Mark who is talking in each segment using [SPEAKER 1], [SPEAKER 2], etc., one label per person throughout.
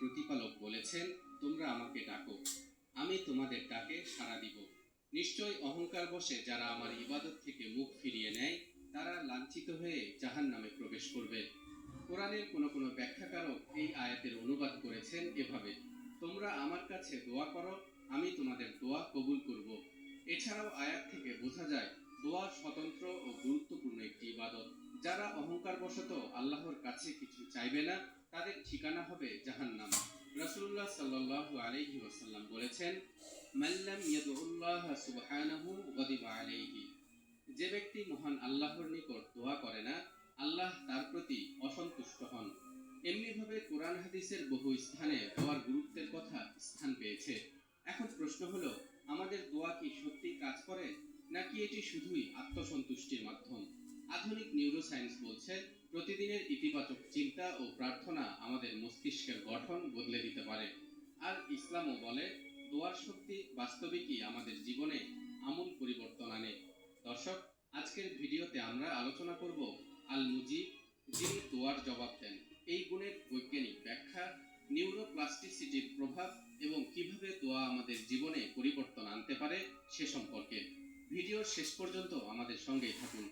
[SPEAKER 1] প্রতিপালক বলেছেন, তোমরা আমাকে ডাকো, আমি তোমাদের ডাকে সাড়া দিব। নিশ্চয় অহংকার বশে যারা আমার ইবাদত থেকে মুখ ফিরিয়ে নেয় তারা লাঞ্ছিত হয়ে জাহান্নামে প্রবেশ করবে। কোরআনের কোনো কোনো ব্যাখ্যাকারক এই আয়াতের অনুবাদ করেছেন এভাবে, তোমরা আমার কাছে দোয়া করো, আমি তোমাদের দোয়া কবুল করব। এছাড়াও আয়াত থেকে বোঝা যায় দোয়া স্বতন্ত্র ও গুরুত্বপূর্ণ একটি ইবাদত। যারা অহংকারবশত আল্লাহর কাছে কিছু চাইবে না তাদের ঠিকানা হবে জাহান্নাম। রাসূলুল্লাহ সাল্লাল্লাহু আলাইহি ওয়াসাল্লাম বলেছেন, মান লাম ইয়াদউল্লাহ সুবহানাহু গাদিবা আলাইহি, যে ব্যক্তি মহান আল্লাহর নিকট দোয়া করে না আল্লাহ তার প্রতি অসন্তুষ্ট হন। এমনিভাবে কোরআন হাদিসের বহু স্থানে দোয়ার গুরুত্বের কথা স্থান পেয়েছে। এখন প্রশ্ন হলো, আমাদের দোয়া কি সত্যি কাজ করে, নাকি এটি শুধুই আত্মসন্তুষ্টির মাধ্যম? আধুনিক নিউরোসায়েন্স বলছে প্রতিদিনের ইতিবাচক চিন্তা ও প্রার্থনা আমাদের মস্তিষ্কের গঠন বদলে দিতে পারে। আর ইসলামও বলে দোয়ার শক্তি বাস্তবিকই আমাদের জীবনে আমূল পরিবর্তন আনে। দর্শক, আজকের ভিডিওতে আমরা আলোচনা করব আল মুজিব, যিনি দোয়ার জবাব দেন, এই গুণের বৈজ্ঞানিক ব্যাখ্যা, নিউরোপ্লাস্টিসিটির প্রভাব এবং কিভাবে দোয়া আমাদের জীবনে পরিবর্তন আনতে পারে সে সম্পর্কে। ভিডিওর শেষ পর্যন্ত আমাদের সঙ্গেই থাকুন।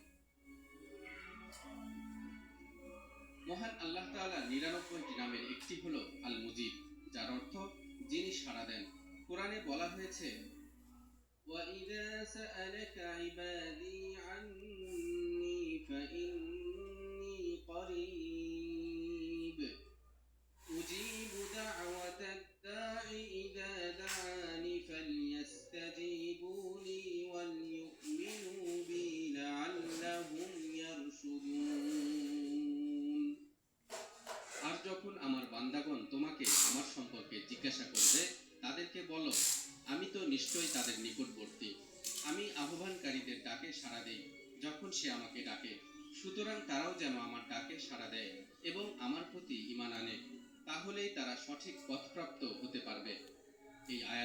[SPEAKER 1] মহান আল্লাহ তাআলার ৯৯টি নামের একটি হলো আল মুজিব, যার অর্থ যিনি সাড়া দেন। কোরআনে বলা হয়েছে, وَإِذَا سَأَلَكَ عِبَادِي عَنِّي فَإِنِّي قَرِيبٌ أُجِيبُ دَعْوَةَ الدَّاعِ إِذَا دَعَانِ فَلْيَسْتَجِيبُوا لِي وَلْيُؤْمِنُوا بِي لَعَلَّهُمْ يَرْشُدُونَ। আর যখন আমার বান্দাগণ তোমাকে আমার সম্পর্কে জিজ্ঞাসা করবে, তাদেরকে বলো, আমি তো নিশ্চয়ই তাদের নিকটবর্তী, আমি আহ্বানকারীদের ডাকে সাড়া দেই যখন সে আমাকে ডাকে। সুতরাং তারাও যেন আমার ডাকে সাড়া দেয় এবং আমার প্রতি ঈমান আনে, তাহলেই তারা সঠিক পথপ্রাপ্ত হতে পারবে। এই আয়াত